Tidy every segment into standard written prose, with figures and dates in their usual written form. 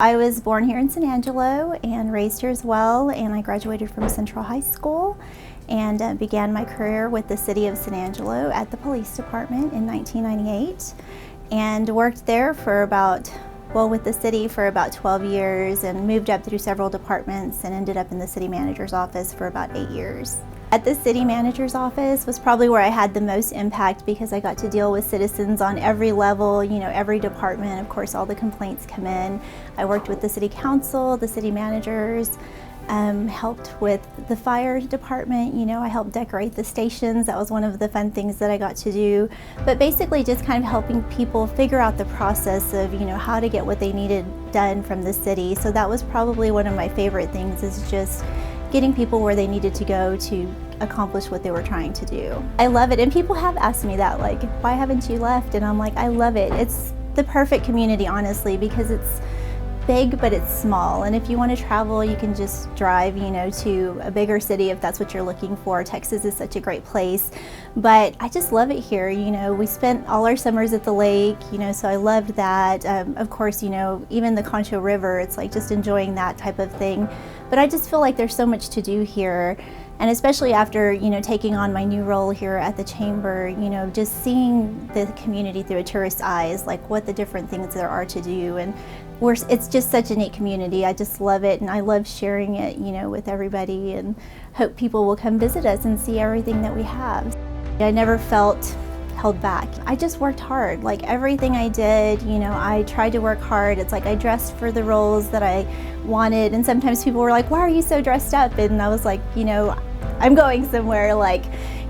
I was born here in San Angelo and raised here as well, and I graduated from Central High School and began my career with the City of San Angelo at the Police Department in 1998 and worked there for with the city for about 12 years and moved up through several departments and ended up in the city manager's office for about 8 years. At the city manager's office was probably where I had the most impact because I got to deal with citizens on every level, every department. Of course, all the complaints come in. I worked with the city council, the city managers, helped with the fire department. I helped decorate the stations. That was one of the fun things that I got to do. But basically just kind of helping people figure out the process of, how to get what they needed done from the city. So that was probably one of my favorite things, is just getting people where they needed to go to accomplish what they were trying to do. I love it, and people have asked me that, like, why haven't you left? And I'm like, I love it. It's the perfect community, honestly, because it's big, but it's small. And if you want to travel, you can just drive, to a bigger city if that's what you're looking for. Texas is such a great place, but I just love it here. We spent all our summers at the lake, so I loved that. Of course, even the Concho River, it's like just enjoying that type of thing. But I just feel like there's so much to do here. And especially after, taking on my new role here at the Chamber, just seeing the community through a tourist's eyes, like what the different things there are to do. And it's just such a neat community. I just love it, and I love sharing it, with everybody, and hope people will come visit us and see everything that we have. I never felt held back. I just worked hard. Like everything I did, I tried to work hard. It's like I dressed for the roles that I wanted, and sometimes people were like, why are you so dressed up? And I was like, I'm going somewhere, like,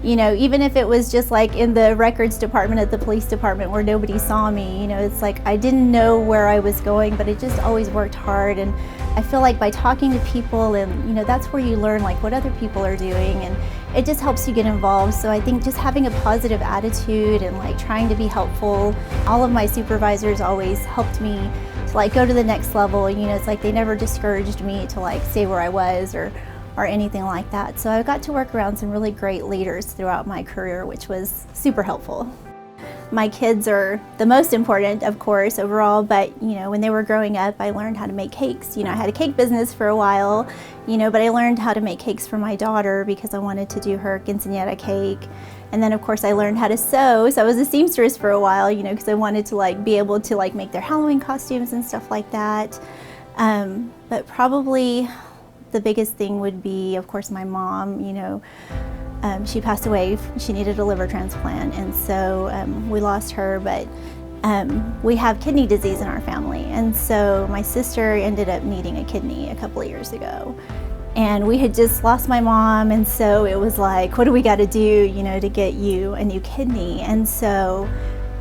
even if it was just like in the records department at the police department where nobody saw me, it's like I didn't know where I was going, but it just always worked hard. And I feel like by talking to people, and that's where you learn like what other people are doing, and it just helps you get involved. So I think just having a positive attitude and like trying to be helpful. All of my supervisors always helped me to like go to the next level. It's like they never discouraged me to like stay where I was or anything like that. So I got to work around some really great leaders throughout my career, which was super helpful. My kids are the most important, of course, overall, but when they were growing up, I learned how to make cakes. I had a cake business for a while, but I learned how to make cakes for my daughter because I wanted to do her quinceañera cake. And then of course I learned how to sew, so I was a seamstress for a while, because I wanted to like be able to like make their Halloween costumes and stuff like that. But probably the biggest thing would be, of course, my mom. She passed away. She needed a liver transplant, and so we lost her, but we have kidney disease in our family, and so my sister ended up needing a kidney a couple of years ago. And we had just lost my mom, and so it was like, what do we got to do, to get you a new kidney? And so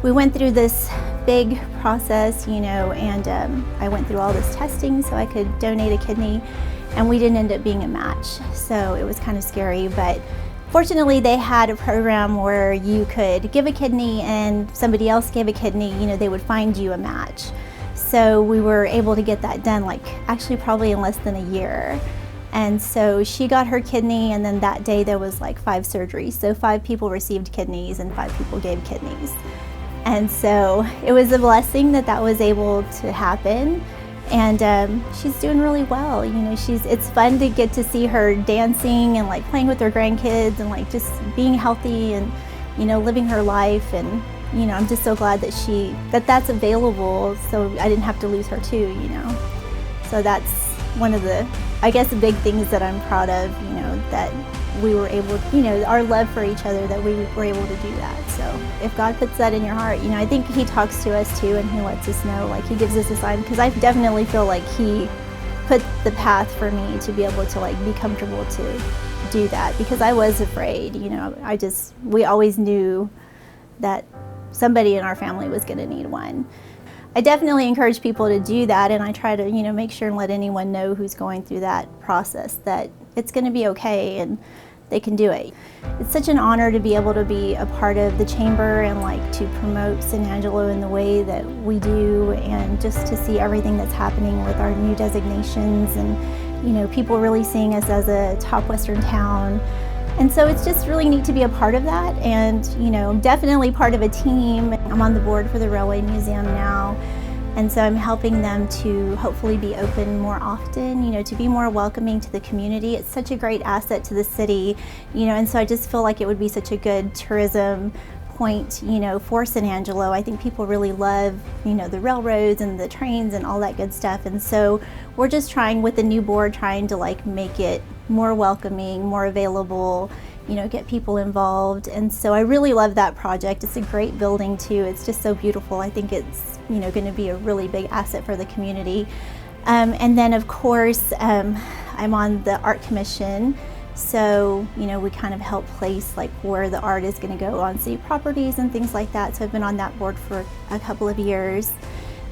we went through this big process, and I went through all this testing so I could donate a kidney. And we didn't end up being a match, so it was kind of scary. But fortunately, they had a program where you could give a kidney and somebody else gave a kidney, they would find you a match. So we were able to get that done, like actually probably in less than a year. And so she got her kidney, and then that day there was like 5 surgeries. So 5 people received kidneys and 5 people gave kidneys. And so it was a blessing that was able to happen. And she's doing really well. It's fun to get to see her dancing and like playing with her grandkids and like just being healthy and, living her life. And, I'm just so glad that that's available, so I didn't have to lose her too, So that's one of the, I guess, the big things that I'm proud of, that we were able, our love for each other, that we were able to do that. So if God puts that in your heart, I think He talks to us too, and He lets us know, like He gives us a sign, because I definitely feel like He put the path for me to be able to like be comfortable to do that, because I was afraid, we always knew that somebody in our family was going to need one. I definitely encourage people to do that, and I try to, make sure and let anyone know who's going through that process that it's going to be okay and they can do it. It's such an honor to be able to be a part of the Chamber and like to promote San Angelo in the way that we do, and just to see everything that's happening with our new designations, and people really seeing us as a top Western town. And so it's just really neat to be a part of that, and definitely part of a team. I'm on the board for the Railway Museum now, And so I'm helping them to hopefully be open more often, you know, to be more welcoming to the community. It's such a great asset to the city, you know, and so I just feel like it would be such a good tourism point, you know, for San Angelo. I think people really love, you know, the railroads and the trains and all that good stuff. And so we're just trying with the new board, trying to like make it more welcoming, more available, you know, get people involved. And so I really love that project. It's a great building too. It's just so beautiful. I think it's, you know, going to be a really big asset for the community. And then of course, I'm on the art commission. So, you know, we kind of help place like where the art is going to go on city properties and things like that. So I've been on that board for a couple of years.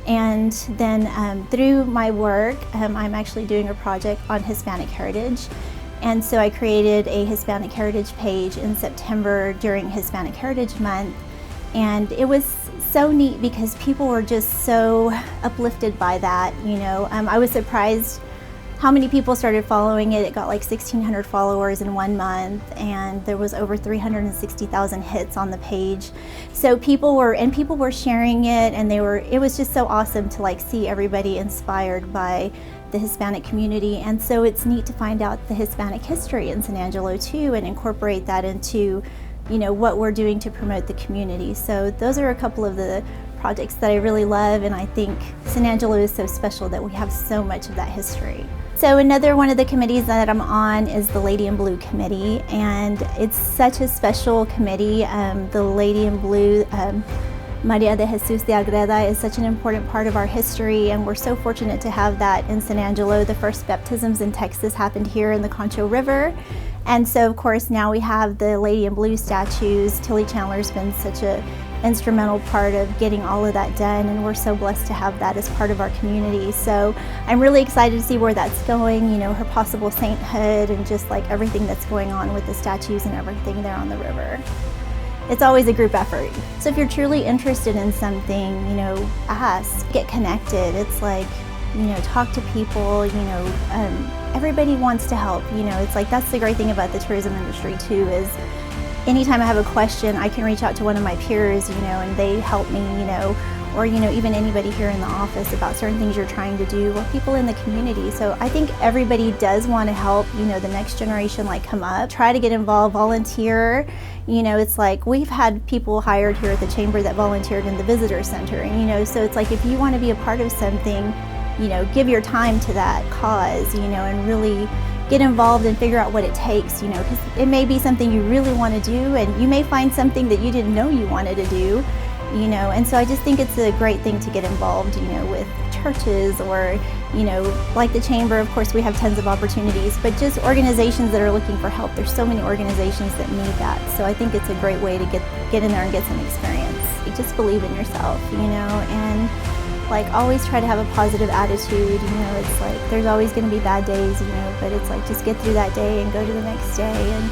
And then through my work, I'm actually doing a project on Hispanic heritage. And so I created a Hispanic heritage page in September during Hispanic Heritage Month. And it was so neat because people were just so uplifted by that, you know. I was surprised how many people started following it. It got like 1,600 followers in 1 month, and there was over 360,000 hits on the page. So people were sharing it, and it was just so awesome to like see everybody inspired by the Hispanic community. And so it's neat to find out the Hispanic history in San Angelo too, and incorporate that into, you know, what we're doing to promote the community. So those are a couple of the projects that I really love, and I think San Angelo is so special that we have so much of that history. So another one of the committees that I'm on is the Lady in Blue committee, and it's such a special committee. The Lady in Blue, Maria de Jesus de Agreda, is such an important part of our history, and we're so fortunate to have that in San Angelo. The first baptisms in Texas happened here in the Concho River. And so of course now we have the Lady in Blue statues. Tilly Chandler's been such an instrumental part of getting all of that done, and we're so blessed to have that as part of our community. So I'm really excited to see where that's going, you know, her possible sainthood and just like everything that's going on with the statues and everything there on the river. It's always a group effort. So if you're truly interested in something, you know, ask, get connected. It's like, you know, talk to people, you know, everybody wants to help, you know. It's like, that's the great thing about the tourism industry too, is anytime I have a question, I can reach out to one of my peers, you know, and they help me, you know, or, you know, even anybody here in the office about certain things you're trying to do, or people in the community. So I think everybody does want to help, you know, the next generation like come up, try to get involved, volunteer. You know, it's like we've had people hired here at the Chamber that volunteered in the visitor center, and, you know, so it's like if you want to be a part of something, you know, give your time to that cause, you know, and really get involved and figure out what it takes, you know, because it may be something you really want to do, and you may find something that you didn't know you wanted to do, you know. And so I just think it's a great thing to get involved, you know, with churches or, you know, like the Chamber. Of course, we have tons of opportunities, but just organizations that are looking for help. There's so many organizations that need that. So I think it's a great way to get in there and get some experience. You just believe in yourself, you know, and like always try to have a positive attitude. You know, it's like there's always going to be bad days, you know, but it's like just get through that day and go to the next day, and,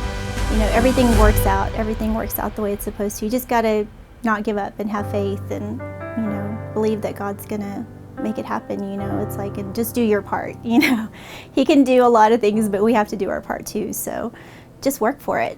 you know, everything works out. Everything works out the way it's supposed to. You just got to not give up and have faith, and, you know, believe that God's going to make it happen, you know. It's like, and just do your part, you know. He can do a lot of things, but we have to do our part too. So just work for it.